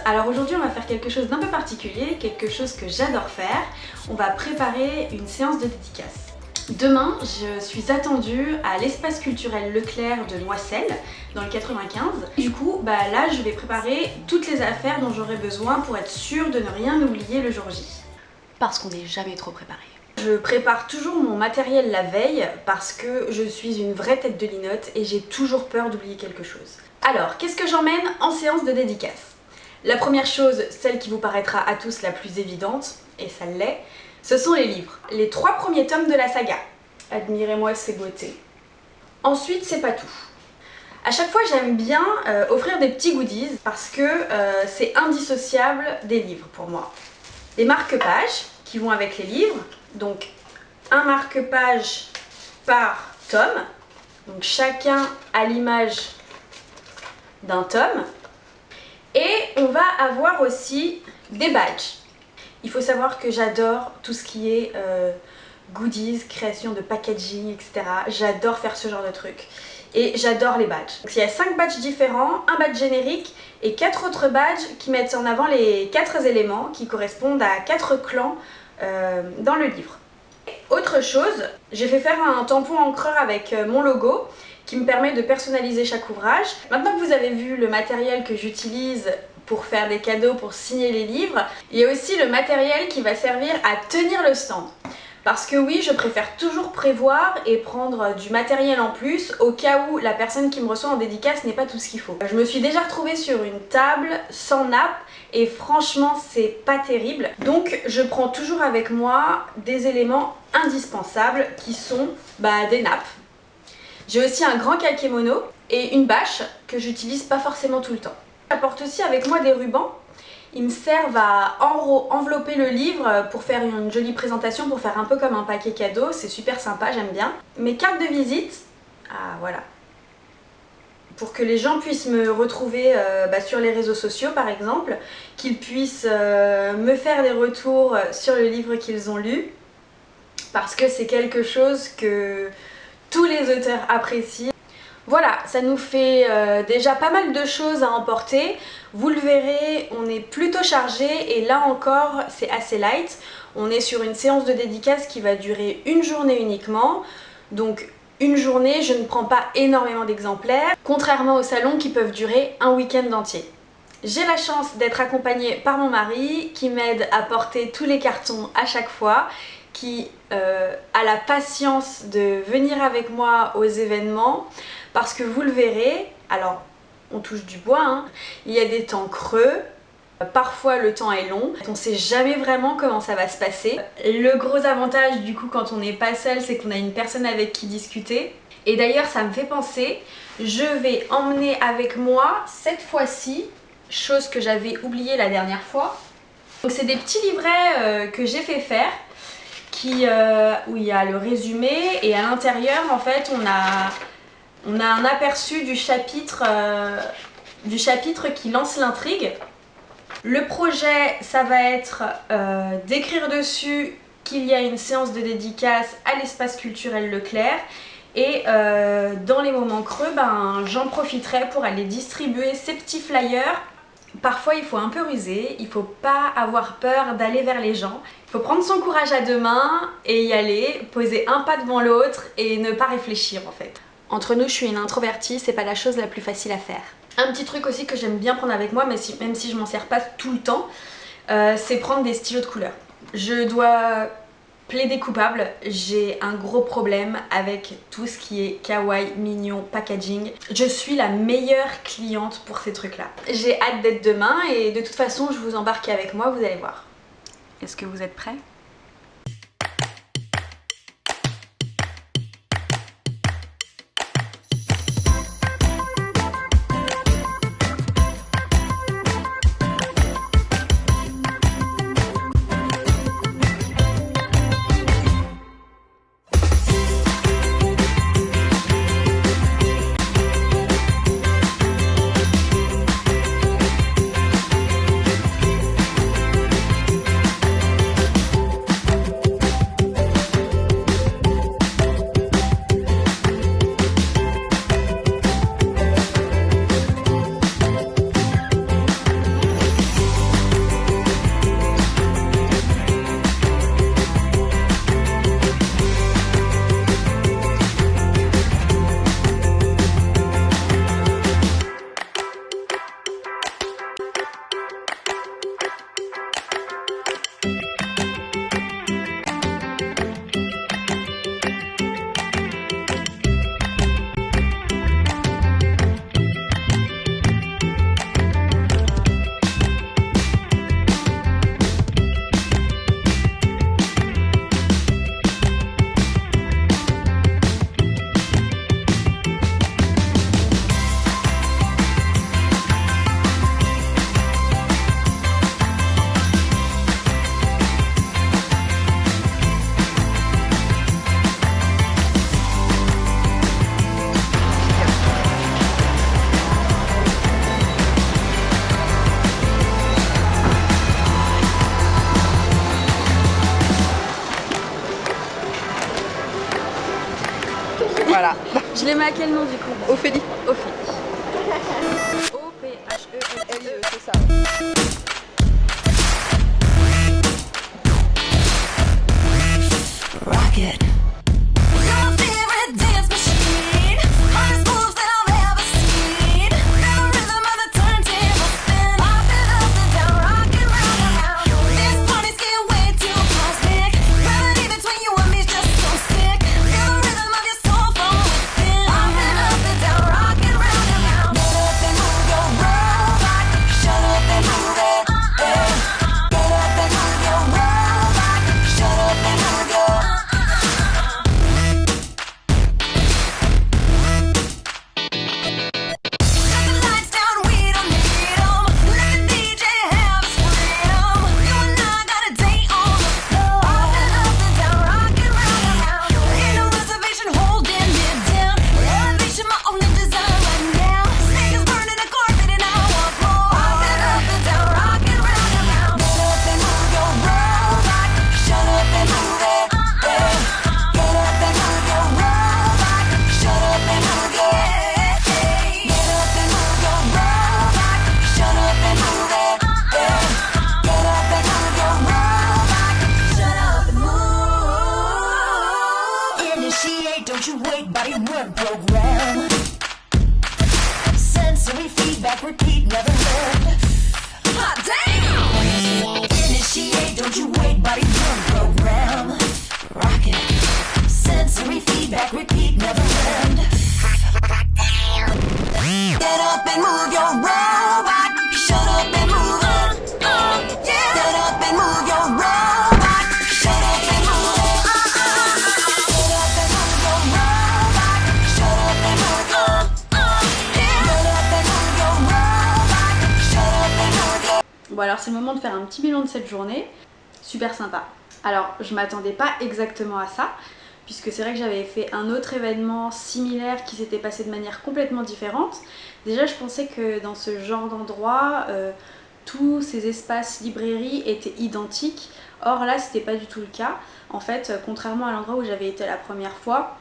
Alors aujourd'hui on va faire quelque chose d'un peu particulier, quelque chose que j'adore faire. On va préparer une séance de dédicace. Demain, je suis attendue à l'espace culturel Leclerc de Noisselles, dans le 95. Du coup, là je vais préparer toutes les affaires dont j'aurai besoin pour être sûre de ne rien oublier le jour J. Parce qu'on n'est jamais trop préparé. Je prépare toujours mon matériel la veille parce que je suis une vraie tête de linotte et j'ai toujours peur d'oublier quelque chose. Alors, qu'est-ce que j'emmène en séance de dédicace? La première chose, celle qui vous paraîtra à tous la plus évidente, et ça l'est, ce sont les livres. Les 3 premiers tomes de la saga. Admirez-moi ces beautés. Ensuite, c'est pas tout. À chaque fois, j'aime bien offrir des petits goodies parce que c'est indissociable des livres pour moi. Des marque-pages qui vont avec les livres. Donc, un marque-page par tome. Donc, chacun à l'image d'un tome. Et on va avoir aussi des badges. Il faut savoir que j'adore tout ce qui est goodies, création de packaging, etc. J'adore faire ce genre de trucs. Et j'adore les badges. Donc, il y a 5 badges différents, un badge générique et 4 autres badges qui mettent en avant les 4 éléments qui correspondent à 4 clans dans le livre. Autre chose, j'ai fait faire un tampon encreur avec mon logo qui me permet de personnaliser chaque ouvrage. Maintenant que vous avez vu le matériel que j'utilise pour faire des cadeaux, pour signer les livres, il y a aussi le matériel qui va servir à tenir le stand. Parce que oui, je préfère toujours prévoir et prendre du matériel en plus au cas où la personne qui me reçoit en dédicace n'est pas tout ce qu'il faut. Je me suis déjà retrouvée sur une table sans nappe et franchement c'est pas terrible. Donc je prends toujours avec moi des éléments indispensables qui sont des nappes. J'ai aussi un grand kakémono et une bâche que j'utilise pas forcément tout le temps. J'apporte aussi avec moi des rubans. Ils me servent à envelopper le livre pour faire une jolie présentation, pour faire un peu comme un paquet cadeau. C'est super sympa, j'aime bien. Mes cartes de visite, voilà. Pour que les gens puissent me retrouver sur les réseaux sociaux par exemple, qu'ils puissent me faire des retours sur le livre qu'ils ont lu, parce que c'est quelque chose que tous les auteurs apprécient. Voilà, ça nous fait déjà pas mal de choses à emporter. Vous le verrez, on est plutôt chargé et là encore c'est assez light. On est sur une séance de dédicace qui va durer une journée uniquement. Donc une journée, je ne prends pas énormément d'exemplaires, contrairement aux salons qui peuvent durer un week-end entier. J'ai la chance d'être accompagnée par mon mari qui m'aide à porter tous les cartons à chaque fois, qui a la patience de venir avec moi aux événements parce que vous le verrez, alors on touche du bois, hein, il y a des temps creux, parfois le temps est long, on ne sait jamais vraiment comment ça va se passer. Le gros avantage du coup quand on n'est pas seul, c'est qu'on a une personne avec qui discuter. Et d'ailleurs ça me fait penser, je vais emmener avec moi cette fois-ci, chose que j'avais oubliée la dernière fois. Donc c'est des petits livrets que j'ai fait faire, où il y a le résumé et à l'intérieur en fait on a un aperçu du chapitre qui lance l'intrigue. Le projet, ça va être d'écrire dessus qu'il y a une séance de dédicace à l'espace culturel Leclerc et dans les moments creux, j'en profiterai pour aller distribuer ces petits flyers. Parfois il faut un peu ruser, il faut pas avoir peur d'aller vers les gens. Il faut prendre son courage à 2 mains et y aller, poser un pas devant l'autre et ne pas réfléchir en fait. Entre nous, je suis une introvertie, c'est pas la chose la plus facile à faire. Un petit truc aussi que j'aime bien prendre avec moi, même si je m'en sers pas tout le temps, c'est prendre des stylos de couleur. Je dois plaider coupable, j'ai un gros problème avec tout ce qui est kawaii, mignon, packaging. Je suis la meilleure cliente pour ces trucs là. J'ai hâte d'être demain et de toute façon je vous embarque avec moi, vous allez voir. Est-ce que vous êtes prêts ? Voilà. Je les mets à quel nom du coup? Ophélie. Ophélie. O-P-H-E-L-I-E, C'est ça. Rocket. Your favorite dance machine. Hardest moves that I've ever seen. Feel the rhythm of the turntable spin. Up and up and down, rockin' round and round. This party's getting way too cosmic. Gravity between you and me's just so sick. Feel the rhythm of your soul from within. Up and down, rockin' round and round. Get up and move your robot. Shut up and move it. Get up and move your robot. Shut up and move your. Don't you wait, body work program. Sensory feedback, repeat, never learn. Hot damn! Initiate, don't you wait, body work program. Rocket. Sensory feedback, repeat, never learn. Get up and move your robot. Shut up and move it. Yeah. Get up and move your robot. Shut up and move it. Bon alors c'est le moment de faire un petit bilan de cette journée, super sympa. Alors je m'attendais pas exactement à ça, puisque c'est vrai que j'avais fait un autre événement similaire qui s'était passé de manière complètement différente. Déjà je pensais que dans ce genre d'endroit, tous ces espaces librairies étaient identiques, or là c'était pas du tout le cas. En fait, contrairement à l'endroit où j'avais été la première fois,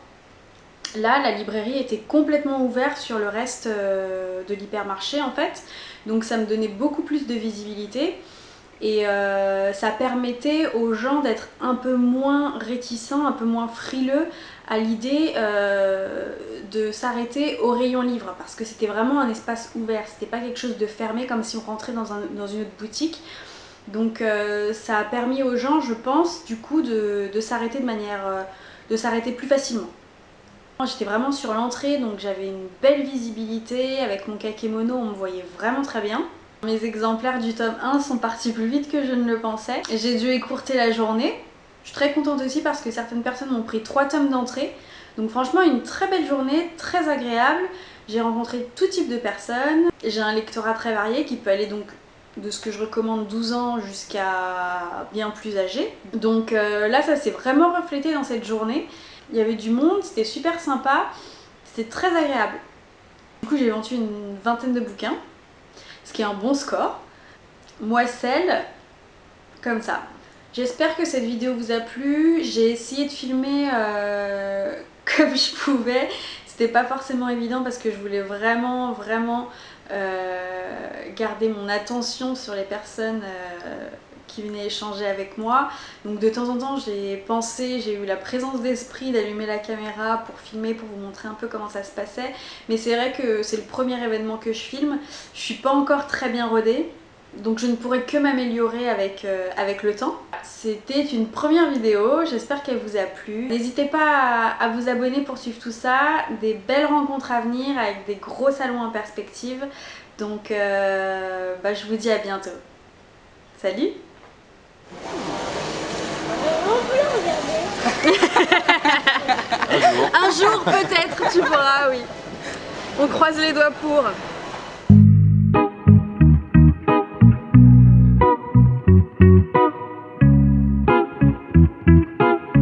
là, la librairie était complètement ouverte sur le reste de l'hypermarché en fait, donc ça me donnait beaucoup plus de visibilité et ça permettait aux gens d'être un peu moins réticents, un peu moins frileux à l'idée de s'arrêter au rayon livre, parce que c'était vraiment un espace ouvert, c'était pas quelque chose de fermé comme si on rentrait dans une autre boutique. Donc ça a permis aux gens, je pense, du coup de s'arrêter de s'arrêter plus facilement. J'étais vraiment sur l'entrée, donc j'avais une belle visibilité, avec mon kakémono on me voyait vraiment très bien. Mes exemplaires du tome 1 sont partis plus vite que je ne le pensais. J'ai dû écourter la journée. Je suis très contente aussi parce que certaines personnes m'ont pris 3 tomes d'entrée. Donc franchement une très belle journée, très agréable. J'ai rencontré tout type de personnes. J'ai un lectorat très varié qui peut aller donc de ce que je recommande 12 ans jusqu'à bien plus âgé. Donc là ça s'est vraiment reflété dans cette journée. Il y avait du monde, c'était super sympa, c'était très agréable. Du coup j'ai vendu une vingtaine de bouquins, ce qui est un bon score. Moisselle, comme ça. J'espère que cette vidéo vous a plu. J'ai essayé de filmer comme je pouvais. C'était pas forcément évident parce que je voulais vraiment garder mon attention sur les personnes qui venaient échanger avec moi. Donc de temps en temps j'ai pensé, j'ai eu la présence d'esprit d'allumer la caméra pour filmer, pour vous montrer un peu comment ça se passait. Mais c'est vrai que c'est le premier événement que je filme. Je suis pas encore très bien rodée, donc je ne pourrais que m'améliorer avec le temps. C'était une première vidéo, j'espère qu'elle vous a plu. N'hésitez pas à vous abonner pour suivre tout ça. Des belles rencontres à venir avec des gros salons en perspective. Donc je vous dis à bientôt. Salut! Un jour peut-être tu pourras, oui. On croise les doigts pour.